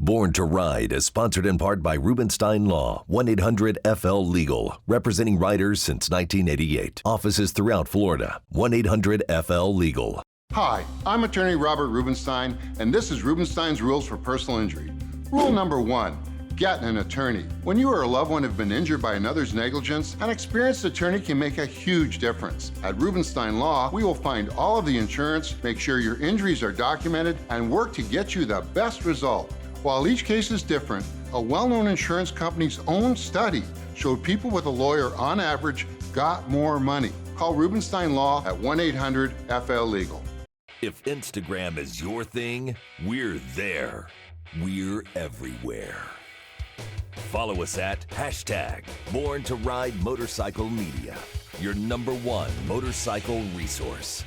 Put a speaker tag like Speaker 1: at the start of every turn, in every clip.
Speaker 1: Born to Ried is sponsored in part by Rubenstein Law, 1-800-FL-LEGAL, representing riders since 1988. Offices throughout Florida, 1-800-FL-LEGAL.
Speaker 2: Hi, I'm attorney Robert Rubenstein, and this is Rubenstein's Rules for Personal Injury. Rule number 1, get an attorney. When you or a loved one have been injured by another's negligence, an experienced attorney can make a huge difference. At Rubenstein Law, we will find all of the insurance, make sure your injuries are documented, and work to get you the best result. While each case is different, a well-known insurance company's own study showed people with a lawyer on average got more money. Call Rubenstein Law at 1-800-FL-LEGAL.
Speaker 1: If Instagram is your thing, we're there. We're everywhere. Follow us at #Born to Ried Motorcycle Media, your #1 motorcycle resource.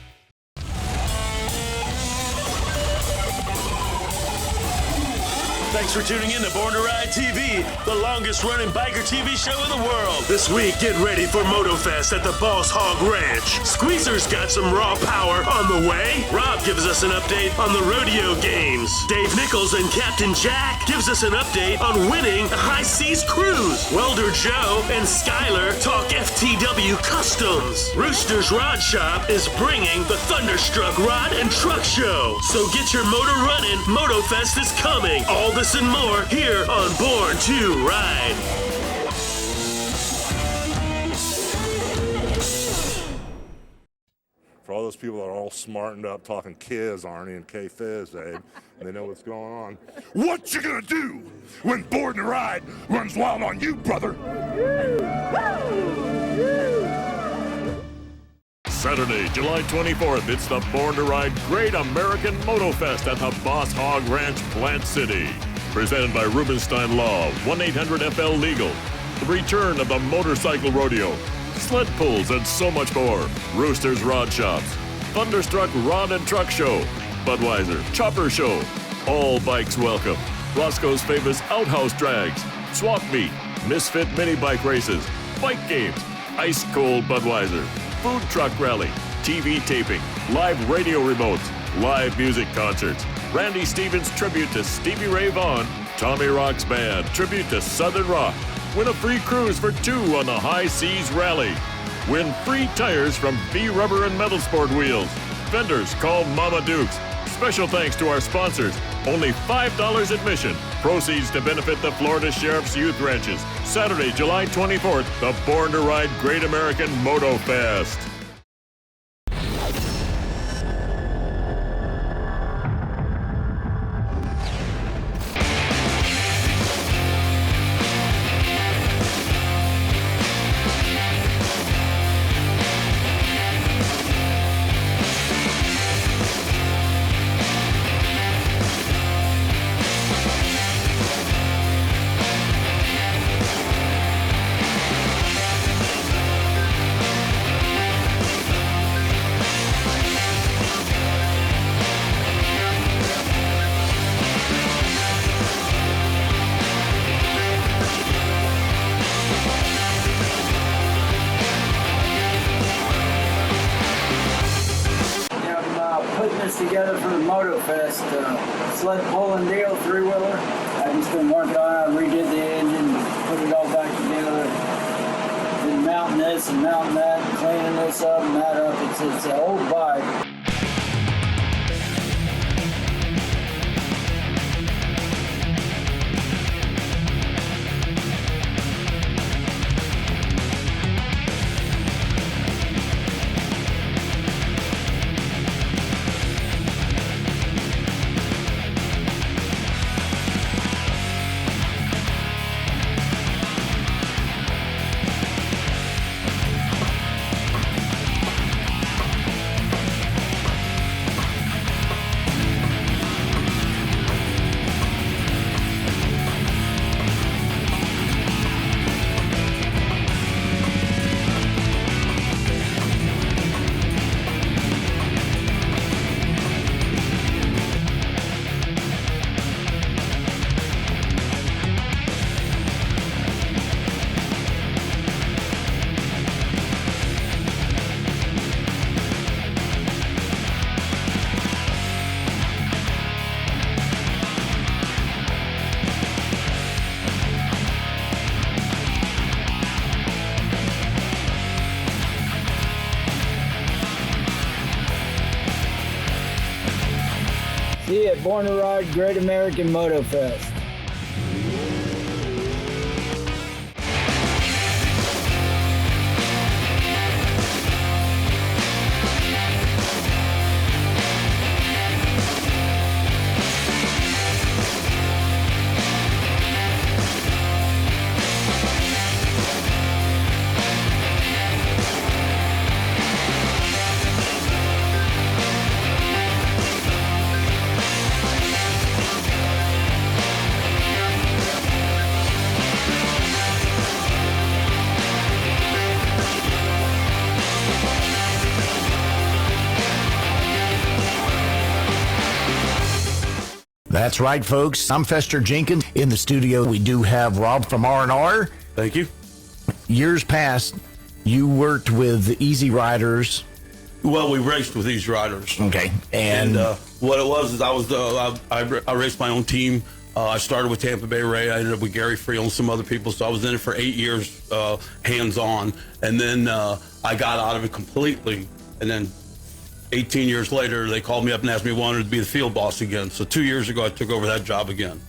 Speaker 3: Thanks for tuning in to Born To Ried TV, the longest running biker TV show in the world. This week, get ready for Motofest at the Boss Hog Ranch. Squeezer's got some raw power on the way. Rob gives us an update on the rodeo games. Dave Nichols and Captain Jack gives us an update on winning a high seas cruise. Welder Joe and Skylar talk FTW Kustoms. Roosterz Rod Shop is bringing the Thunderstruck Rod and Truck Show. So get your motor running. Motofest is coming. All this and more here on Born To Ried.
Speaker 4: For all those people that are all smartened up talking Kiz, Arnie, and K-Fizz, Abe, they know what's going on. What you gonna do when Born To Ried runs wild on you, brother? Saturday, July 24th, it's the Born To Ried Great American Motofest at the Boss Hog Ranch, Plant City. Presented by Rubenstein Law, 1-800-FL-LEGAL. The return of the motorcycle rodeo, sled pulls, and so much more. Roosterz Rod Shops, Thunderstruck Rod and Truck Show, Budweiser Chopper Show. All bikes welcome. Roscoe's famous outhouse drags, swap meet, misfit mini bike races, bike games, ice cold Budweiser, food truck rally, TV taping, live radio remotes, live music concerts, Randy Stevens tribute to Stevie Ray Vaughan, Tommy Rock's band tribute to Southern Rock. Win a free cruise for 2 on the High Seas Rally. Win free tires from B Rubber and Metal Sport Wheels. Vendors, call Mama Dukes. Special thanks to our sponsors. Only $5 admission. Proceeds to benefit the Florida Sheriff's Youth Ranches. Saturday, July 24th, the Born To Ried Great American Motofest.
Speaker 5: Together for the Motofest sled pulling deal, 3-wheeler. I've just been working on it. I redid the engine, put it all back together. Been mounting this and mounting that, cleaning this up and that up. It's an old bike. you at Born To Ried Great American Motofest.
Speaker 6: That's right, folks. I'm Fester Jenkins. In the studio, we do have Rob from R&R.
Speaker 3: Thank you.
Speaker 6: Years past, you worked with Easy Riders.
Speaker 3: Well, we raced with these riders.
Speaker 6: Okay. And
Speaker 3: what it was is I raced my own team. I started with Tampa Bay Ray. I ended up with Gary Friel and some other people. So I was in it for 8 years, hands-on. And then I got out of it completely. And then 18 years later, they called me up and asked me if I wanted to be the field boss again. So 2 years ago, I took over that job again.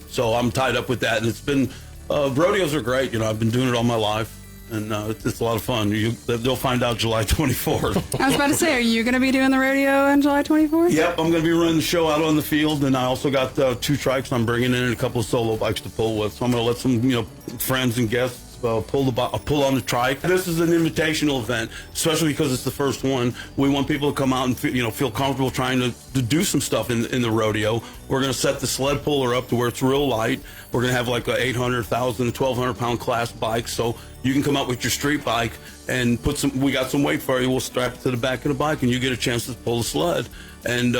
Speaker 3: So I'm tied up with that. And it's been, rodeos are great. You know, I've been doing it all my life. And it's a lot of fun. They'll find out July 24th.
Speaker 7: I was about to say, are you going to be doing the rodeo on July 24th?
Speaker 3: Yep, I'm going to be running the show out on the field, and I also got 2 trikes. I'm bringing in a couple of solo bikes to pull with. So I'm going to let some, friends and guests pull on the trike. This is an invitational event, especially because it's the first one. We want people to come out and feel comfortable trying to do some stuff in the rodeo. We're going to set the sled puller up to where it's real light. We're going to have like a 800, 1,000, 1,200 pound class bike, so you can come up with your street bike and we got some weight for you. We'll strap it to the back of the bike, and you get a chance to pull the sled. And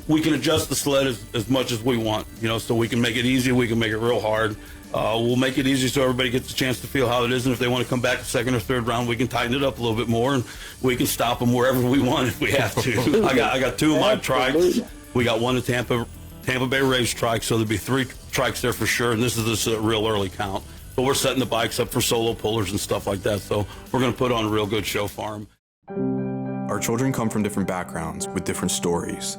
Speaker 3: we can adjust the sled as much as we want, so we can make it easy, we can make it real hard. We'll make it easy so everybody gets a chance to feel how it is, and if they want to come back the second or third round, we can tighten it up a little bit more, and we can stop them wherever we want if we have to. I got 2 of my trikes. We got 1 at Tampa Bay Race trike, so there'll be 3 trikes there for sure, and this is a real early count. But we're setting the bikes up for solo pullers and stuff like that, so we're going to put on a real good show for them.
Speaker 8: Our children come from different backgrounds with different stories.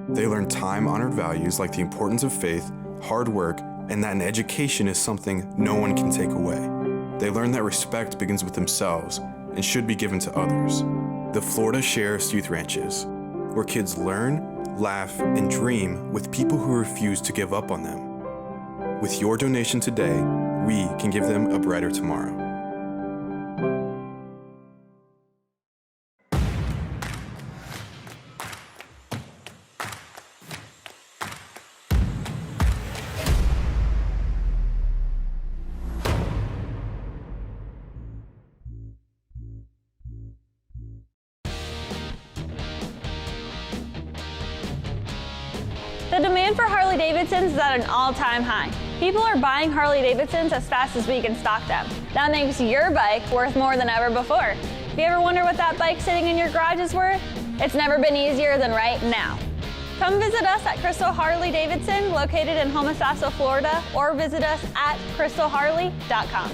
Speaker 8: They learn time-honored values like the importance of faith, hard work, and that an education is something no one can take away. They learn that respect begins with themselves and should be given to others. The Florida Sheriff's Youth Ranches, where kids learn, laugh, and dream with people who refuse to give up on them. With your donation today, we can give them a brighter tomorrow.
Speaker 9: The demand for Harley-Davidsons is at an all-time high. People are buying Harley-Davidsons as fast as we can stock them. That makes your bike worth more than ever before. If you ever wonder what that bike sitting in your garage is worth, it's never been easier than right now. Come visit us at Crystal Harley-Davidson, located in Homosassa, Florida, or visit us at crystalharley.com.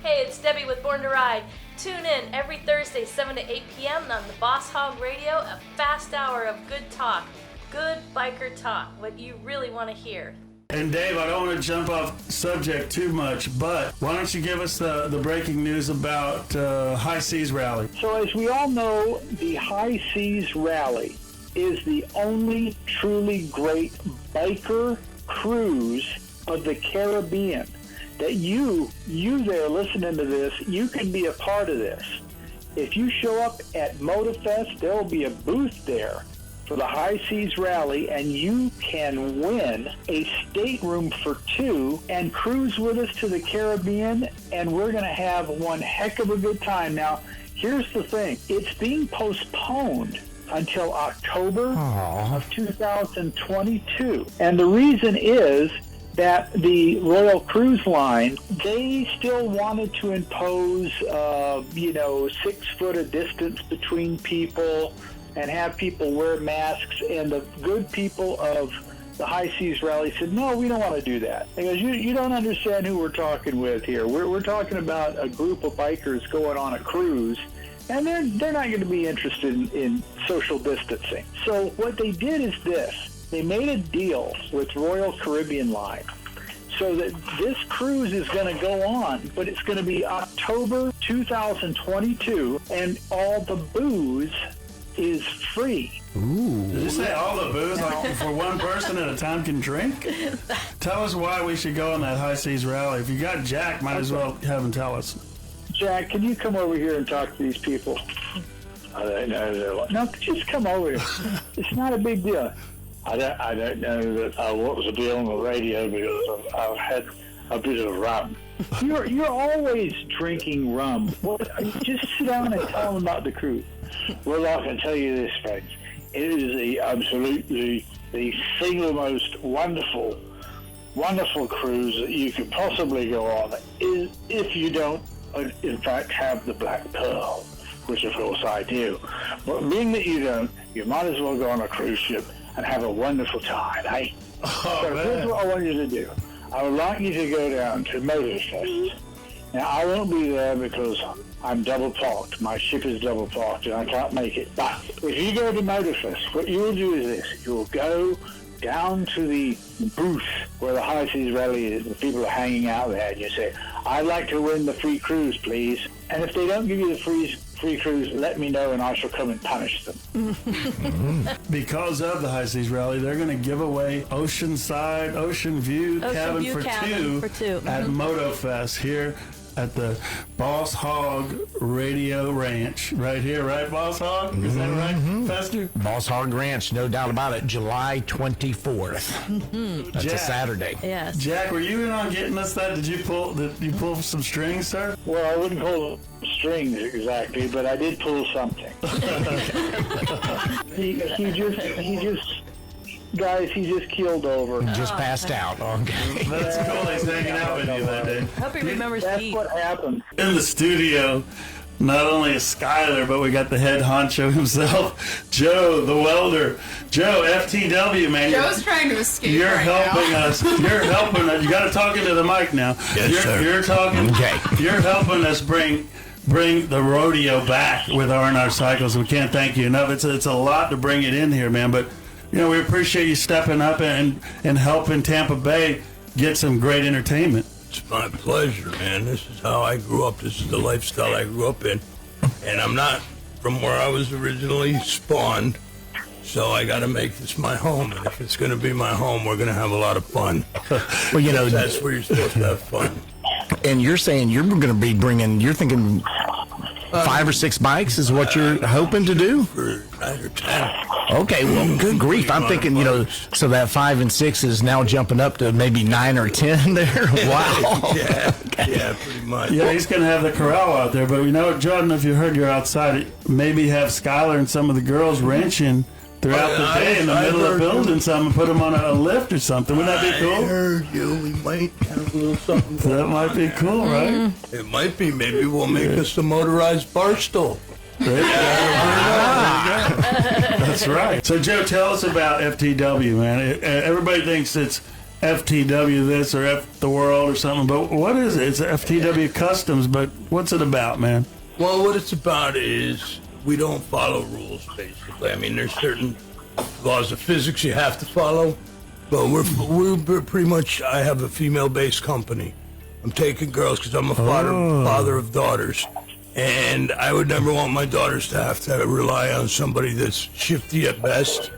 Speaker 10: Hey, it's Debbie with Born To Ried. Tune in every Thursday, 7 to 8 p.m. on the Boss Hog Radio, a fast hour of good talk. Good biker talk, what you really want to hear.
Speaker 11: And Dave, I don't want to jump off subject too much, but why don't you give us the breaking news about High Seas Rally?
Speaker 12: So as we all know, the High Seas Rally is the only truly great biker cruise of the Caribbean. That you there listening to this, you can be a part of this. If you show up at Motofest, there will be a booth there for the High Seas Rally, and you can win a stateroom for 2 and cruise with us to the Caribbean, and we're going to have one heck of a good time. Now, here's the thing. It's being postponed until October of 2022, and the reason is that the Royal Cruise Line, they still wanted to impose, 6 foot of distance between people and have people wear masks. And the good people of the High Seas Rally said, no, we don't want to do that. He goes, you don't understand who we're talking with here. We're talking about a group of bikers going on a cruise, and they're not going to be interested in social distancing. So what they did is this. They made a deal with Royal Caribbean Line so that this cruise is going to go on, but it's going to be October 2022, and all the booze is free.
Speaker 11: Ooh. Did you say all the booze, like for one person at a time can drink? Tell us why we should go on that High Seas Rally. If you got Jack, might as well have him tell us.
Speaker 12: Jack, can you come over here and talk to these people? No, just come over here. It's not a big deal. I don't know what was the deal on the radio because I've had a bit of rum. You're always drinking rum. Just sit down and tell them about the cruise. Well, I can tell you this, friends. It is absolutely the single most wonderful cruise that you could possibly go on, is if you don't, in fact, have the Black Pearl, which of course I do. But being that you don't, you might as well go on a cruise ship and have a wonderful time, eh? So here's what I want you to do. I would like you to go down to Motofest. Now, I won't be there because I'm double parked. My ship is double parked and I can't make it. But if you go to Motofest, what you will do is this. You will go down to the booth where the High Seas Rally is, and people are hanging out there, and you say, I'd like to win the free cruise, please. And if they don't give you the free cruise, let me know and I shall come and punish them.
Speaker 11: Because of the High Seas Rally, they're going to give away Oceanside, Ocean View cabin for two at Motofest here at the Boss Hog Radio Ranch. Right here, right, Boss Hog? Is that right, Fester?
Speaker 6: Boss Hog Ranch, no doubt about it. July 24th. That's a Saturday.
Speaker 7: Yes.
Speaker 11: Jack, were you in on getting us that? Did you pull some strings, sir?
Speaker 12: Well, I wouldn't call them strings exactly, but I did pull something. he just keeled over.
Speaker 6: Just passed out. Okay.
Speaker 11: That's cool. He's hanging out with you that day.
Speaker 7: Hope he remembers
Speaker 12: That's
Speaker 7: Pete.
Speaker 12: what happened.
Speaker 11: In the studio, not only is Skylar, but we got the head honcho himself, Joe, the welder. Joe, FTW, man.
Speaker 7: Joe's trying to escape.
Speaker 11: You're helping us. You're helping us. You got to talk into the mic now.
Speaker 6: Yes, sir.
Speaker 11: You're talking.
Speaker 6: Okay.
Speaker 11: You're helping us bring the rodeo back with R&R Cycles. We can't thank you enough. It's a lot to bring it in here, man. But you know, we appreciate you stepping up and helping Tampa Bay get some great entertainment.
Speaker 13: It's my pleasure, man. This is how I grew up. This is the lifestyle I grew up in. And I'm not from where I was originally spawned, so I got to make this my home. And if it's going to be my home, we're going to have a lot of fun.
Speaker 6: Well, you know,
Speaker 13: that's where you're supposed to have fun.
Speaker 6: And you're saying you're going to be you're thinking 5 or 6 bikes is what you're hoping to do?
Speaker 13: For 9 or 10.
Speaker 6: Okay, well, good grief. I'm thinking, you know, so that 5 and 6 is now jumping up to maybe 9 or 10 there. Wow.
Speaker 13: Yeah, pretty much.
Speaker 11: Yeah, he's going to have the corral out there. But you know what, Jordan, if you heard you're outside, maybe have Skylar and some of the girls wrenching throughout the day in the middle of building something, put them on a lift or something. Wouldn't that be cool?
Speaker 13: I heard you. We might have a little something.
Speaker 11: That might be cool, right?
Speaker 13: It might be. Maybe we'll make us a motorized bar stool.
Speaker 11: That's right. So, Joe, tell us about FTW, man. Everybody thinks it's FTW this or F the world or something, but what is it? It's FTW Kustoms, but what's it about, man?
Speaker 13: Well, what it's about is we don't follow rules, basically. I mean, there's certain laws of physics you have to follow, but we're pretty much, I have a female-based company. I'm taking girls because I'm a father of daughters. And I would never want my daughters to have to rely on somebody that's shifty at best.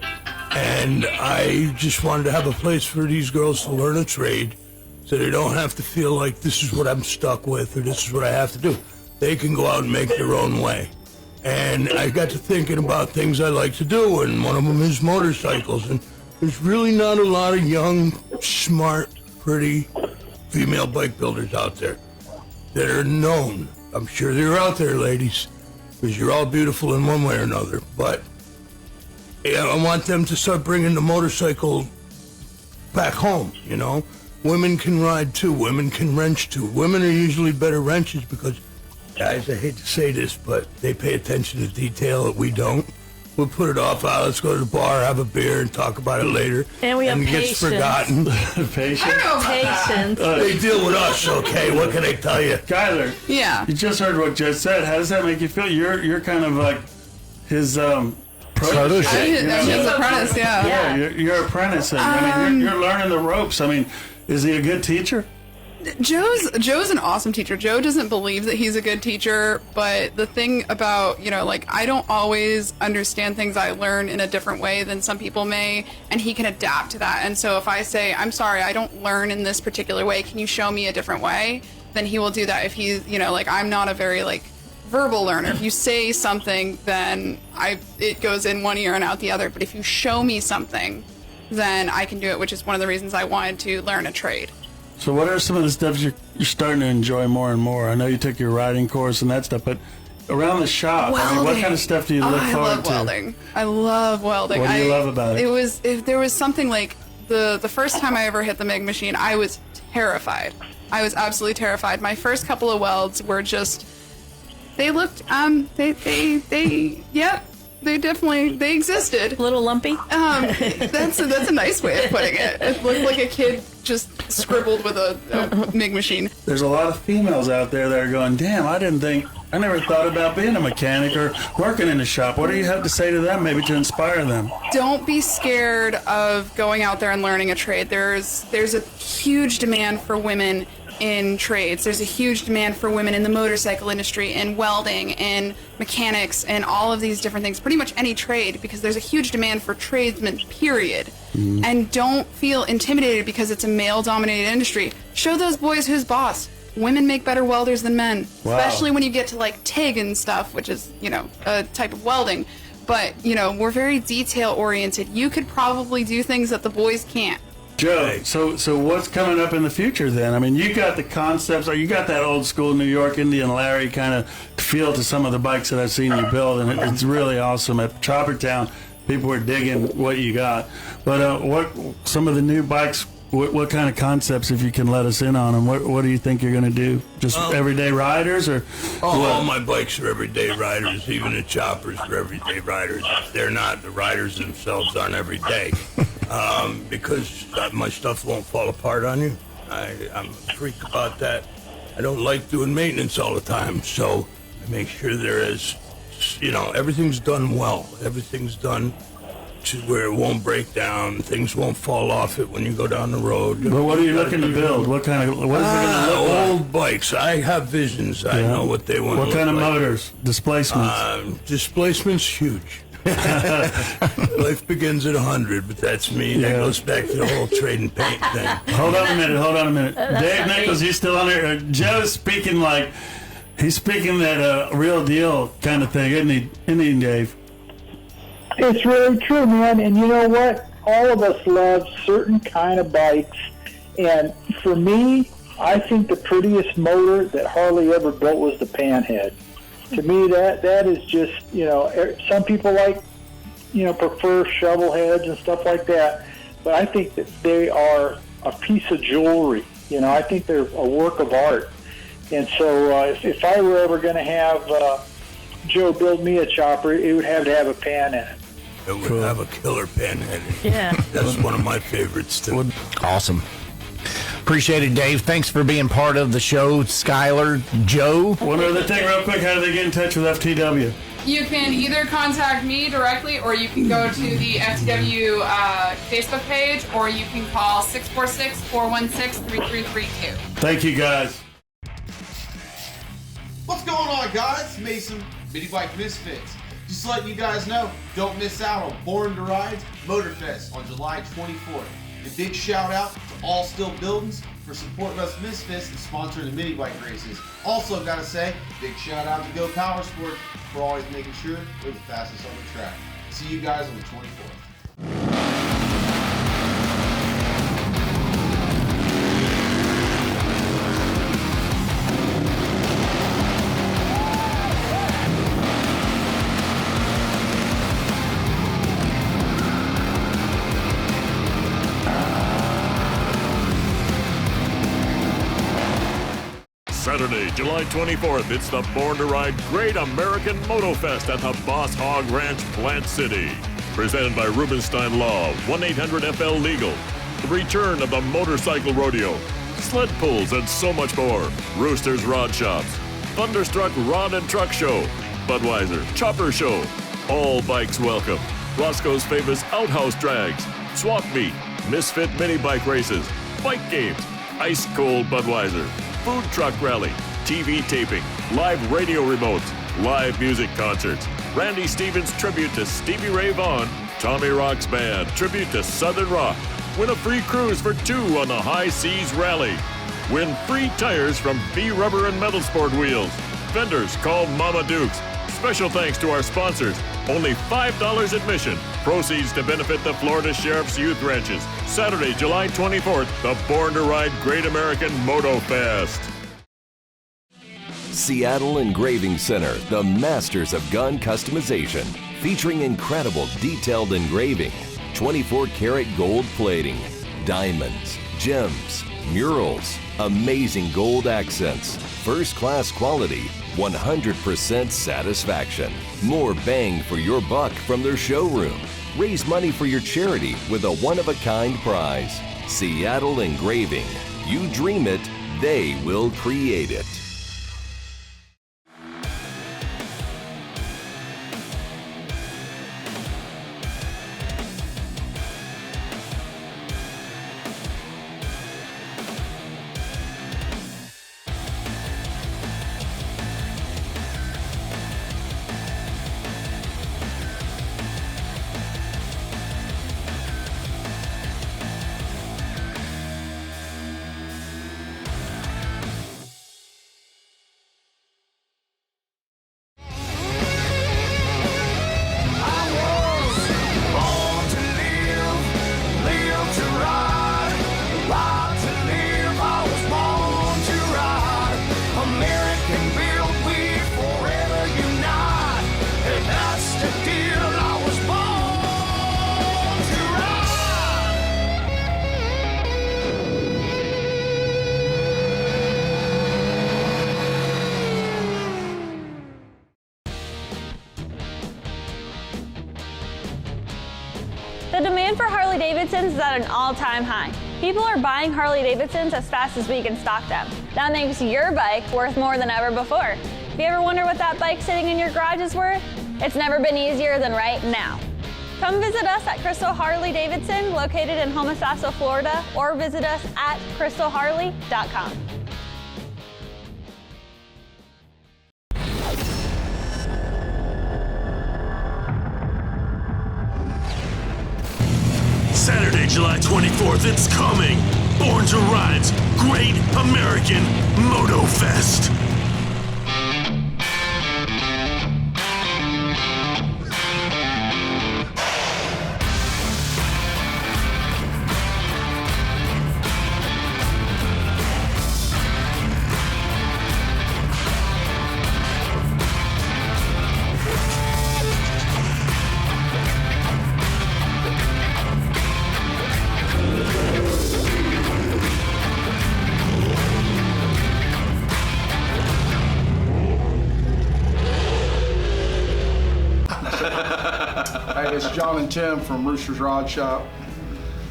Speaker 13: And I just wanted to have a place for these girls to learn a trade so they don't have to feel like this is what I'm stuck with or this is what I have to do. They can go out and make their own way. And I got to thinking about things I like to do, and one of them is motorcycles. And there's really not a lot of young, smart, pretty female bike builders out there that are known. I'm sure they're out there, ladies, because you're all beautiful in one way or another. But yeah, I want them to start bringing the motorcycle back home, you know. Women can ride too. Women can wrench too. Women are usually better wrenches because, guys, I hate to say this, but they pay attention to detail that we don't. we'll put it off. Let's go to the bar, have a beer, and talk about it later.
Speaker 10: And we have
Speaker 13: it
Speaker 10: patience.
Speaker 13: gets forgotten.
Speaker 11: Patience.
Speaker 7: I don't know about
Speaker 10: Patience.
Speaker 13: They deal with us, okay? What can I tell you?
Speaker 11: Skylar,
Speaker 7: Yeah.
Speaker 11: you just heard what Jed said. How does that make you feel? You're kind of like his protege.
Speaker 7: That's his apprentice, yeah.
Speaker 11: Yeah, you're apprenticing. I mean, you're learning the ropes. I mean, is he a good teacher?
Speaker 7: Joe's an awesome teacher. Joe doesn't believe that he's a good teacher, but the thing about, like, I don't always understand things I learn in a different way than some people may, and he can adapt to that. And so if I say, I'm sorry, I don't learn in this particular way, can you show me a different way? Then he will do that. If he's, I'm not a very, verbal learner. If you say something, then it goes in one ear and out the other. But if you show me something, then I can do it, which is one of the reasons I wanted to learn a trade.
Speaker 11: So what are some of the stuff you're starting to enjoy more and more? I know you took your riding course and that stuff, but around the shop, what kind of stuff do you look forward to?
Speaker 7: I love welding.
Speaker 11: What do you love about it?
Speaker 7: If there was something like the first time I ever hit the MIG machine, I was terrified. I was absolutely terrified. My first couple of welds were just, they looked, they existed.
Speaker 10: A little lumpy?
Speaker 7: That's a nice way of putting it. It looked like a kid just scribbled with a MIG machine.
Speaker 11: There's a lot of females out there that are going, damn, I never thought about being a mechanic or working in a shop. What do you have to say to them, maybe to inspire them?
Speaker 7: Don't be scared of going out there and learning a trade. There's a huge demand for women in trades. There's a huge demand for women in the motorcycle industry, in welding, in mechanics, and all of these different things. Pretty much any trade, because there's a huge demand for tradesmen, period. Mm-hmm. And don't feel intimidated because it's a male-dominated industry. Show those boys who's boss. Women make better welders than men, especially when you get to TIG and stuff, which is, a type of welding. But, we're very detail-oriented. You could probably do things that the boys can't.
Speaker 11: Joe, so what's coming up in the future then? I mean, you got the concepts, or you got that old school New York Indian Larry kind of feel to some of the bikes that I've seen you build, and it's really awesome. At Chopper Town, people are digging what you got. But what some of the new bikes, what kind of concepts, if you can let us in on them, what do you think you're going to do? Just everyday riders, or?
Speaker 13: All my bikes are everyday riders. Even the choppers are everyday riders. They're not. The riders themselves aren't every day. Because my stuff won't fall apart on you. I'm a freak about that. I don't like doing maintenance all the time, so I make sure there is, everything's done well. Everything's done to where it won't break down. Things won't fall off it when you go down the road.
Speaker 11: But what are you looking to build? What is it going to look like?
Speaker 13: Old bikes. I have visions. I know what they want.
Speaker 11: What kind of motors? Displacements?
Speaker 13: Displacement's huge. Life begins at 100, but that's me. That goes back to the whole trade and paint thing.
Speaker 11: Hold on a minute. Dave Nichols, he's still on there. Joe's speaking he's speaking that real deal kind of thing, isn't he, Dave?
Speaker 12: It's really true, man. And you know what? All of us love certain kind of bikes. And for me, I think the prettiest motor that Harley ever built was the Panhead. To me, that is just, some people prefer shovel heads and stuff like that, but I think that they are a piece of jewelry. I think they're a work of art. And so if I were ever going to have Joe build me a chopper, it would have to have a pan in it.
Speaker 13: It would have a killer panhead. Yeah. That's one of my favorites, too.
Speaker 6: Awesome. Appreciate it, Dave. Thanks for being part of the show, Skylar. Joe?
Speaker 11: One other thing real quick, how do they get in touch with FTW?
Speaker 7: You can either contact me directly, or you can go to the FTW Facebook page, or you can call 646-416-3332.
Speaker 11: Thank you, guys.
Speaker 14: What's going on, guys? Mason, Mini Bike Misfits. Just letting you guys know, don't miss out on Born To Ried's Motofest on July 24th. A big shout out to All Still Buildings for supporting us Misfits and sponsoring the mini bike races. Also gotta say, big shout out to Go Power Sport for always making sure we're the fastest on the track. See you guys on the 24th.
Speaker 4: Saturday, July 24th, it's the Born to Ride Great American Motofest at the Boss Hog Ranch, Plant City. Presented by Rubenstein Law, 1-800-FL Legal. The return of the motorcycle rodeo, sled pulls, and so much more. Roosterz Rod Shops, Thunderstruck Rod and Truck Show, Budweiser Chopper Show. All bikes welcome. Roscoe's famous outhouse drags, swap meet, misfit mini bike races, bike games, ice cold Budweiser, food truck rally, TV taping, live radio remotes, live music concerts, Randy Stevens tribute to Stevie Ray Vaughan, Tommy Rock's band tribute to Southern Rock. Win a free cruise for 2 on the High Seas Rally. Win free tires from B Rubber and Metal Sport Wheels. Vendors call Mama Dukes. Special thanks to our sponsors. Only $5 admission. Proceeds to benefit the Florida Sheriff's Youth Ranches. Saturday, July 24th, the Born to Ride Great American Motofest.
Speaker 1: Seattle Engraving Center, the masters of gun customization, featuring incredible detailed engraving, 24-karat gold plating, diamonds, gems, murals, amazing gold accents, first-class quality, 100% satisfaction. More bang for your buck from their showroom. Raise money for your charity with a one-of-a-kind prize. Seattle Engraving. You dream it, they will create it.
Speaker 9: The demand for Harley-Davidsons is at an all-time high. People are buying Harley-Davidsons as fast as we can stock them. That makes your bike worth more than ever before. If you ever wonder what that bike sitting in your garage is worth, it's never been easier than right now. Come visit us at Crystal Harley-Davidson, located in Homosassa, Florida, or visit us at crystalharley.com.
Speaker 3: Saturday, July 24th, it's coming. Born to Ride's Great American Motofest.
Speaker 15: Hey, it's John and Tim from Roosterz Rod Shop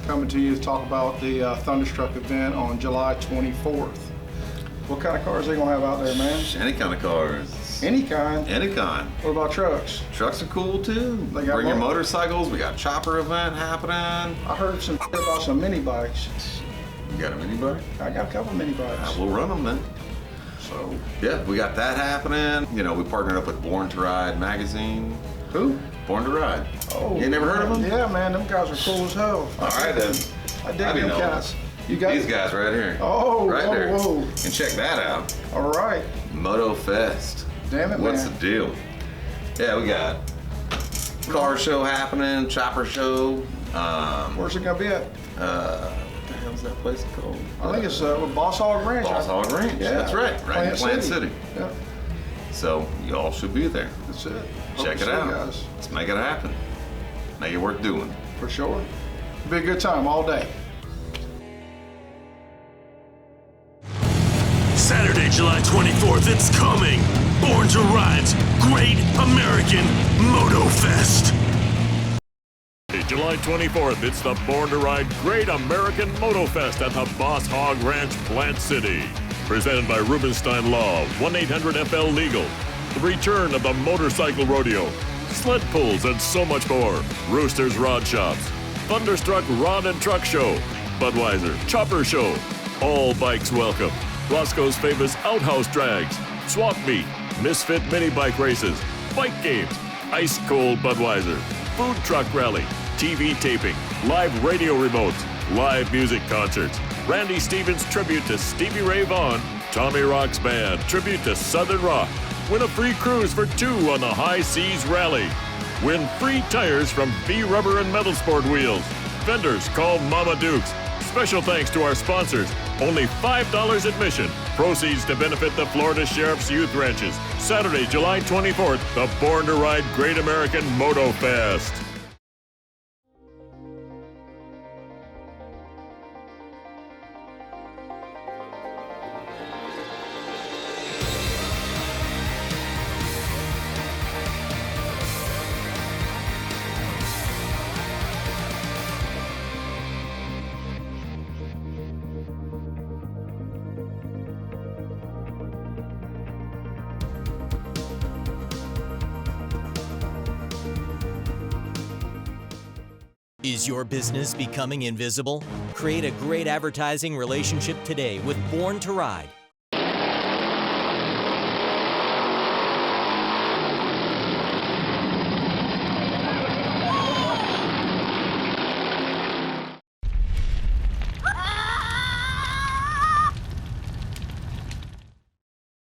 Speaker 15: coming to you to talk about the Thunderstruck event on July 24th. What kind of cars are they going to have out there, man?
Speaker 16: Any kind of cars.
Speaker 15: Any kind?
Speaker 16: Any kind.
Speaker 15: What about trucks?
Speaker 16: Trucks are cool too.
Speaker 15: They got
Speaker 16: Bring your motorcycles. We got a chopper event happening.
Speaker 15: I heard some about some mini bikes.
Speaker 16: You got a mini bike?
Speaker 15: I got a couple mini bikes.
Speaker 16: We'll run them then.
Speaker 15: So
Speaker 16: yeah, we got that happening. You know, we partnered up with Born To Ried magazine.
Speaker 15: Who?
Speaker 16: Born To Ride.
Speaker 15: Oh,
Speaker 16: you ain't never heard of them?
Speaker 15: Yeah, man, them guys are cool as hell.
Speaker 16: All right then.
Speaker 15: I dig them guys. You got
Speaker 16: these guys right here.
Speaker 15: Oh,
Speaker 16: right there.
Speaker 15: Whoa.
Speaker 16: And check that out.
Speaker 15: All right.
Speaker 16: Motofest.
Speaker 15: Damn it,
Speaker 16: What's
Speaker 15: man.
Speaker 16: the deal? Yeah, we got car show happening, chopper show.
Speaker 15: Where's it gonna be at?
Speaker 16: What the hell's that place called?
Speaker 15: I think it's Boss Hog Ranch.
Speaker 16: Boss Hog Ranch.
Speaker 15: Yeah.
Speaker 16: That's right. Right in Plant City.
Speaker 15: Yeah.
Speaker 16: So y'all should be there.
Speaker 15: That's it.
Speaker 16: Check it out. Guys. Let's make it happen. Make it worth doing.
Speaker 15: For sure. It'll be a good time all day.
Speaker 3: Saturday, July 24th, it's coming. Born to Ride's Great American Motofest.
Speaker 4: July 24th, it's the Born to Ride Great American Motofest at the Boss Hog Ranch, Plant City. Presented by Rubenstein Law, 1-800-FL Legal. The return of the motorcycle rodeo, sled pulls, and so much more. Roosterz Rod Shops, Thunderstruck Rod and Truck Show, Budweiser Chopper Show. All bikes welcome. Roscoe's famous outhouse drags, swap meet, misfit mini bike races, bike games, ice cold Budweiser, food truck rally, TV taping, live radio remotes, live music concerts, Randy Stevens tribute to Stevie Ray Vaughan, Tommy Rock's band tribute to Southern Rock. Win a free cruise for 2 on the High Seas Rally. Win free tires from B Rubber and Metal Sport Wheels. Vendors, call Mama Dukes. Special thanks to our sponsors. Only $5 admission. Proceeds to benefit the Florida Sheriff's Youth Ranches. Saturday, July 24th, the Born to Ride Great American Motofest.
Speaker 17: Is your business becoming invisible? Create a great advertising relationship today with Born to Ride.